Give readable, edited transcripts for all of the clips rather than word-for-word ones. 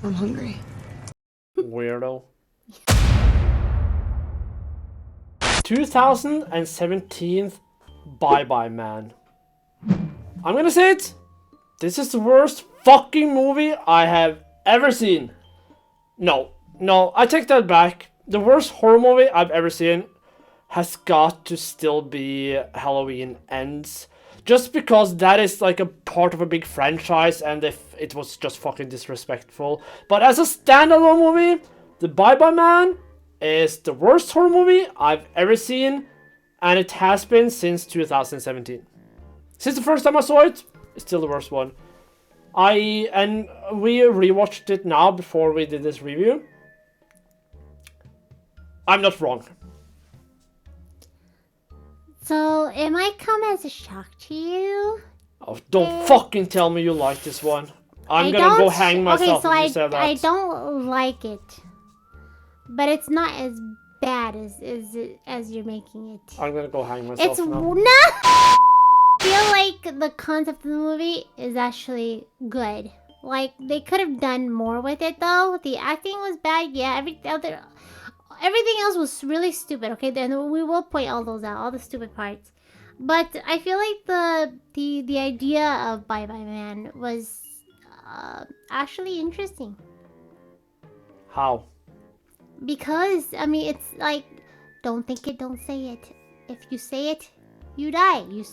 I'm hungry. Weirdo. 2017 Bye Bye Man. I'm gonna say it. This is the worst fucking movie I have ever seen. No, I take that back. The worst horror movie I've ever seen has got to still be Halloween Ends. Just because that is like a part of a big franchise and if it was just fucking disrespectful. But as a standalone movie, The Bye Bye Man is the worst horror movie I've ever seen, and it has been since 2017. Since the first time I saw it, it's still the worst one. And we rewatched it now before we did this review. I'm not wrong. So, it might come as a shock to you. Oh, don't fucking tell me you like this one. I'm gonna go hang myself if you say that. I don't like it. But it's not as bad as you're making it. I'm gonna go hang myself It's now. not. I feel like the concept of the movie is actually good. Like, they could have done more with it, though. The acting was bad. Yeah, everything else was really stupid. Okay, then we will point all those out, all the stupid parts. But I feel like the idea of Bye Bye Man was actually interesting. How? Because, I mean, it's like, don't think it, don't say it. If you say it, you die. You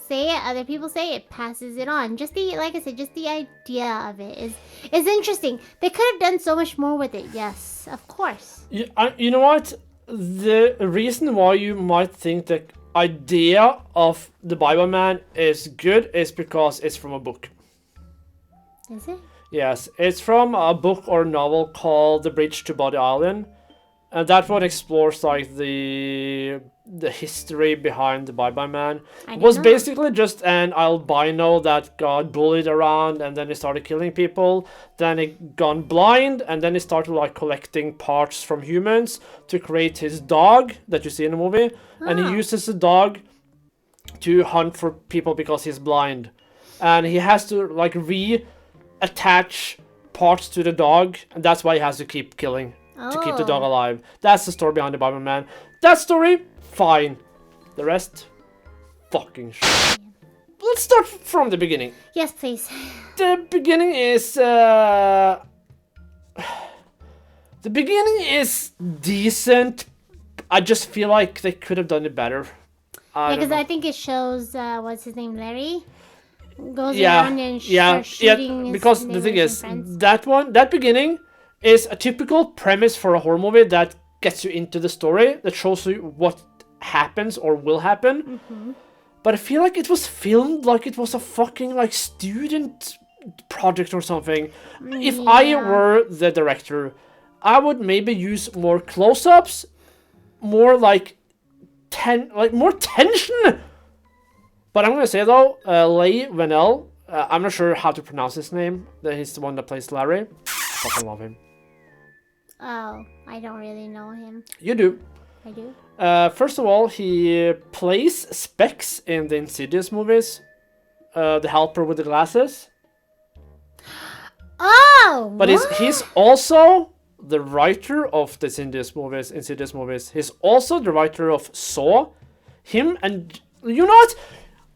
say it, other people say it, passes it on. Like I said, just the idea of it is interesting. They could have done so much more with it, yes, of course. You know what? The reason why you might think the idea of the Bye Bye Man is good is because it's from a book. Is it? Yes, it's from a book or novel called The Bridge to Body Island. And that one explores like the history behind the Bye Bye Man. It was basically just an albino that got bullied around and then he started killing people. Then he gone blind and then he started like collecting parts from humans to create his dog that you see in the movie. And he uses the dog to hunt for people because he's blind. And he has to like reattach parts to the dog, and that's why he has to keep killing. To keep the dog alive. That's the story behind the Bye Bye Man. That story, fine. The rest, fucking shit. Let's start from the beginning. Yes, please. The beginning is the beginning is decent. I just feel like they could have done it better. Because I think it shows what's his name, Larry, goes around and starts shooting. Because the thing is, that beginning is a typical premise for a horror movie that gets you into the story, that shows you what happens or will happen. Mm-hmm. But I feel like it was filmed like it was a fucking like student project or something. If I were the director, I would maybe use more close-ups, more like more tension. But I'm gonna say though, Leigh Whannell, I'm not sure how to pronounce his name. He's the one that plays Larry. I fucking love him. Oh, I don't really know him. You do. I do? First of all, he plays Specs in the Insidious movies. The helper with the glasses. Oh! But he's also the writer of the Insidious movies. He's also the writer of Saw. Him and...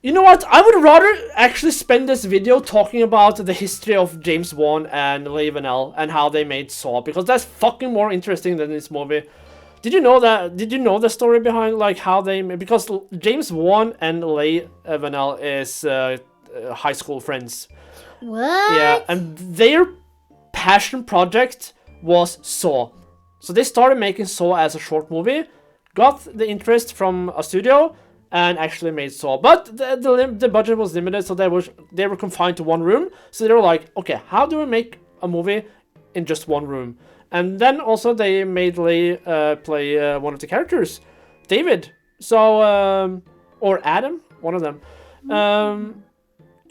You know what? I would rather actually spend this video talking about the history of James Wan and Leigh Whannell and how they made Saw, because that's fucking more interesting than this movie. Did you know that? Did you know the story behind like how they made? Because James Wan and Leigh Whannell is high school friends. What? Yeah, and their passion project was Saw. So they started making Saw as a short movie, got the interest from a studio, and actually made Saw. But the budget was limited, so they were confined to one room. So they were like, okay, how do we make a movie in just one room? And then also they made Leigh play one of the characters, David. So, or Adam, one of them.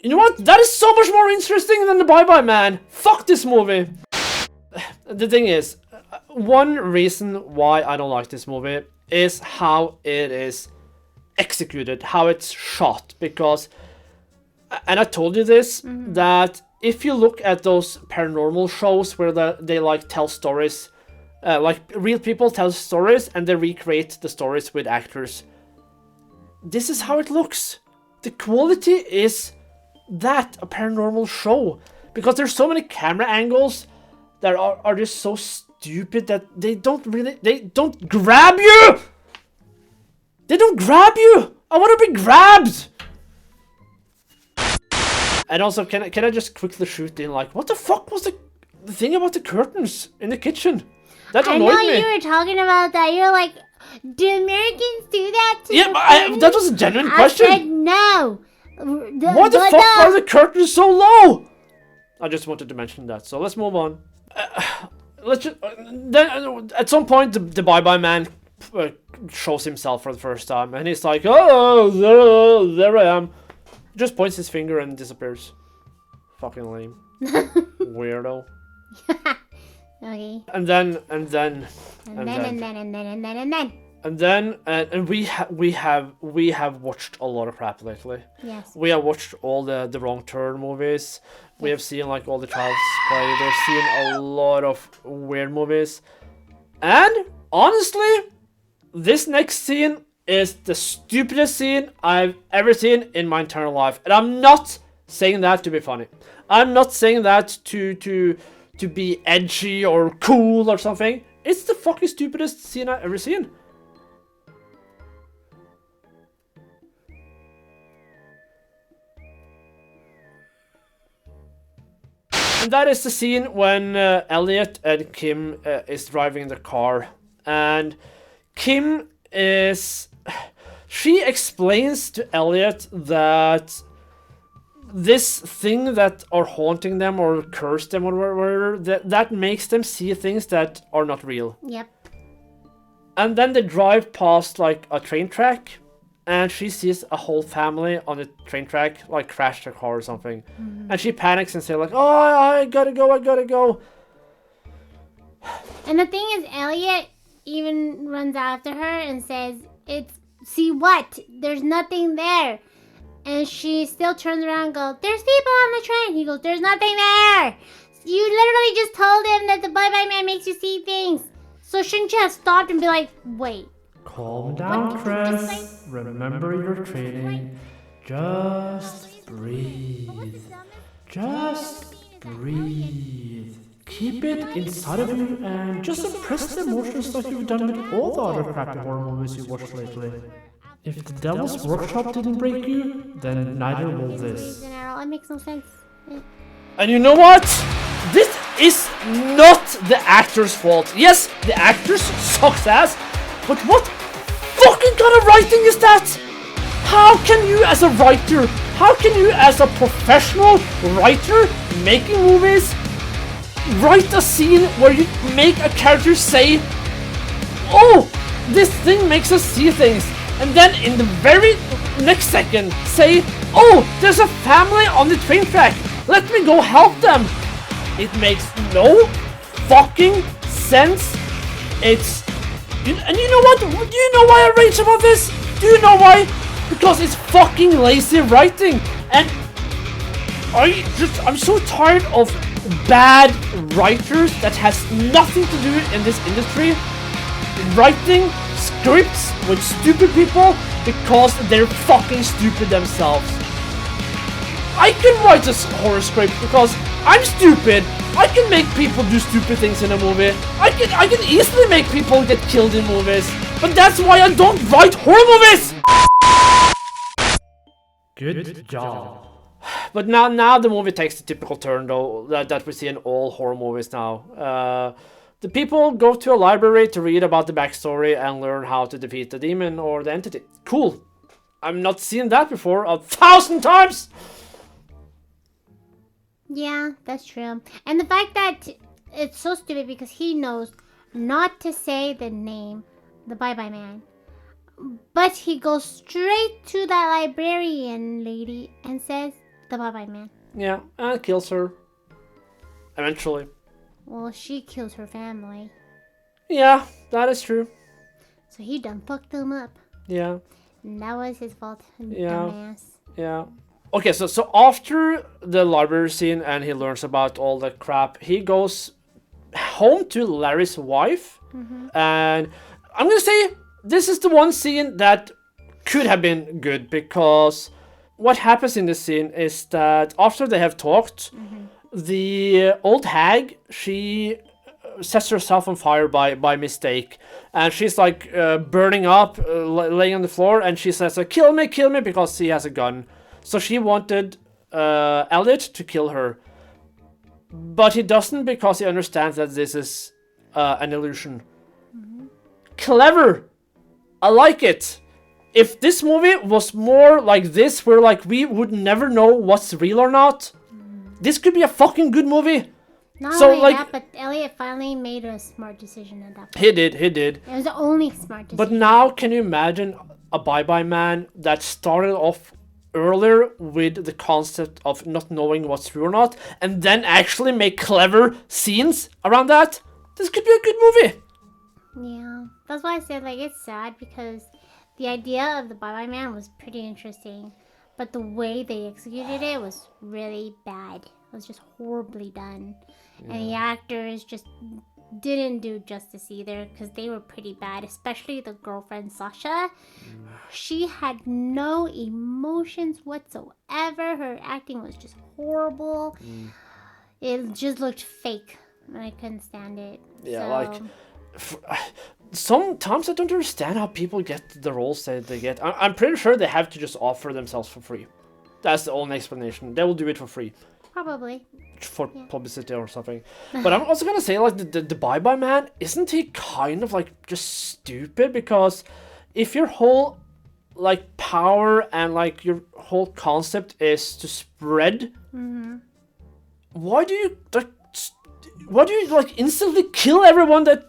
You know what? That is so much more interesting than the Bye Bye Man. Fuck this movie. The thing is, one reason why I don't like this movie is how it is executed, how it's shot, because, and I told you this, that if you look at those paranormal shows where they like tell stories, like real people tell stories and they recreate the stories with actors, this is how it looks. The quality is that, a paranormal show, because there's so many camera angles that are just so stupid that they don't grab you. They don't grab you. I want to be grabbed. And also, can I just quickly shoot in, like, what the fuck was the thing about the curtains in the kitchen? That annoyed me. I know you were talking about that. You're like, do Americans do that to Yeah, but that was a genuine question. I said no. Why the fuck are the curtains so low? I just wanted to mention that. So let's move on. Let's just then at some point the bye-bye man shows himself for the first time, and he's like, oh, there I am. Just points his finger and disappears. Fucking lame. Weirdo. Okay. And then we have watched a lot of crap lately. Yes. We have watched all the Wrong Turn movies. We have seen like all the Child's Play. We've seen a lot of weird movies. And honestly, this next scene is the stupidest scene I've ever seen in my entire life. And I'm not saying that to be funny. I'm not saying that to be edgy or cool or something. It's the fucking stupidest scene I've ever seen. And that is the scene when Elliot and Kim is driving the car. And Kim is... She explains to Elliot that this thing that are haunting them or curse them or whatever, that makes them see things that are not real. Yep. And then they drive past like a train track, and she sees a whole family on the train track like crash their car or something. Mm-hmm. And she panics and says like, oh, I gotta go. And the thing is, Elliot even runs after her and says, see what? There's nothing there. And she still turns around and goes, there's people on the train. He goes, there's nothing there. You literally just told him that the bye-bye man makes you see things. So shouldn't you have stopped and be like, wait. Calm down, Chris. Remember your training. Just breathe. Just breathe. Keep it inside of you and just suppress the emotions like you've done with all the other crappy horror movies you watched lately. If the Devil's Workshop didn't break you, then neither will this. It makes no sense. Yeah. And you know what? This is not the actor's fault. Yes, the actors sucks ass, but what fucking kind of writing is that? How can you as a writer, how can you as a professional writer making movies write a scene where you make a character say, oh, this thing makes us see things, and then in the very next second say, oh, there's a family on the train track, let me go help them. It makes no fucking sense. And you know what? Do you know why I rage about this? Do you know why? Because it's fucking lazy writing. And I'm so tired of bad writers that has nothing to do in this industry writing scripts with stupid people because they're fucking stupid themselves. I can write a horror script because I'm stupid. I can make people do stupid things in a movie. I can easily make people get killed in movies. But that's why I don't write horror movies. Good job. But now the movie takes the typical turn though that we see in all horror movies now. The people go to a library to read about the backstory and learn how to defeat the demon or the entity. Cool. I've not seen that before 1,000 times. Yeah, that's true. And the fact that it's so stupid because he knows not to say the name, the bye-bye man. But he goes straight to that librarian lady and says, the bye-bye man. Yeah, and kills her. Eventually. Well, she kills her family. Yeah, that is true. So he done fucked them up. Yeah. And that was his fault. Yeah. Dumbass. Yeah. Okay, so after the library scene and he learns about all the crap, he goes home to Larry's wife, and I'm gonna say this is the one scene that could have been good, because what happens in this scene is that after they have talked, the old hag, she sets herself on fire by mistake, and she's like burning up, laying on the floor, and she says, kill me, because he has a gun. So she wanted Elliot to kill her, but he doesn't, because he understands that this is an illusion. Clever. I like it. If this movie was more like this, where like we would never know what's real or not, this could be a fucking good movie. Not So, only like- that, but Elliot finally made a smart decision at that point. He did. It was the only smart decision. But now, can you imagine a Bye-Bye Man that started off earlier with the concept of not knowing what's true or not, and then actually make clever scenes around that? This could be a good movie. Yeah, that's why I said like it's sad, because the idea of the Bye-Bye Man was pretty interesting, but the way they executed it was really bad. It was just horribly done, and the actors just didn't do justice either, because they were pretty bad, especially the girlfriend Sasha. She had no emotions whatsoever. Her acting was just horrible. It just looked fake, and I couldn't stand it. Yeah, So, like, sometimes I don't understand how people get the roles that they get. I'm pretty sure they have to just offer themselves for free. That's the only explanation. They will do it for free, probably. for publicity or something. But I'm also gonna say, like, the Bye-Bye Man, isn't he kind of like just stupid? Because if your whole like power and like your whole concept is to spread, why do you like instantly kill everyone that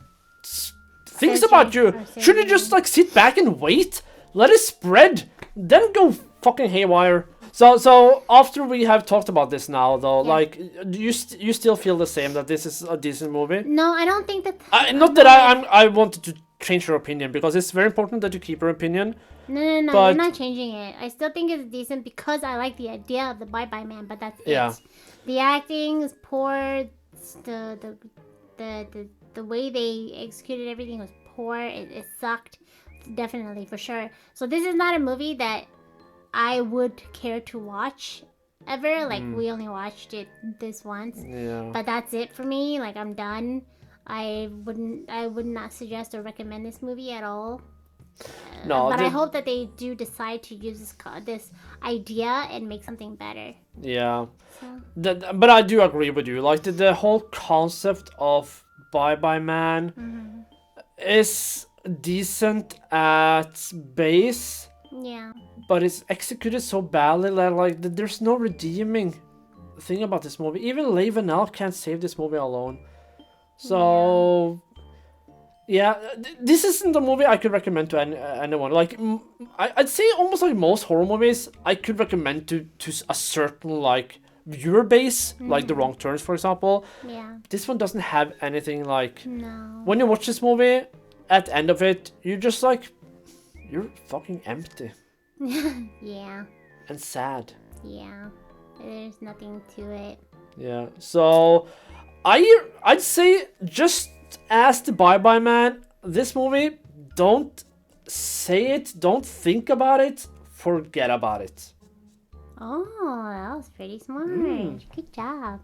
thinks Says about you you? or says Should you you. just like sit back and wait, let it spread, then go fucking haywire? So after we have talked about this now, though, like, do you still feel the same, that this is a decent movie? No, I don't think that. Not that I wanted to change your opinion, because it's very important that you keep your opinion. No, but- you're not changing it. I still think it's decent because I like the idea of the Bye-Bye Man, but that's Yeah. it. The acting is poor. The way they executed everything was poor. It sucked, definitely, for sure. So this is not a movie that I would care to watch ever. Like, we only watched it this once, Yeah. but that's it for me. Like, I'm done. I would not suggest or recommend this movie at all. No, But I hope that they do decide to use this idea and make something better. Yeah. So, But I do agree with you. Like, the whole concept of Bye-Bye Man is decent at base, yeah. but it's executed so badly that, like, there's no redeeming thing about this movie. Even Leigh Whannell can't save this movie alone. So, yeah, this isn't a movie I could recommend to anyone. Like, I'd say almost like most horror movies, I could recommend to a certain, like, viewer base, like The Wrong Turns, for example. Yeah. This one doesn't have anything like... No. When you watch this movie, at the end of it, you're just like... You're fucking empty Yeah. and sad. Yeah. There's nothing to it. Yeah, so... I'd say, just as the Bye-Bye Man, this movie, don't say it, don't think about it, forget about it. Oh, that was pretty smart. Good job.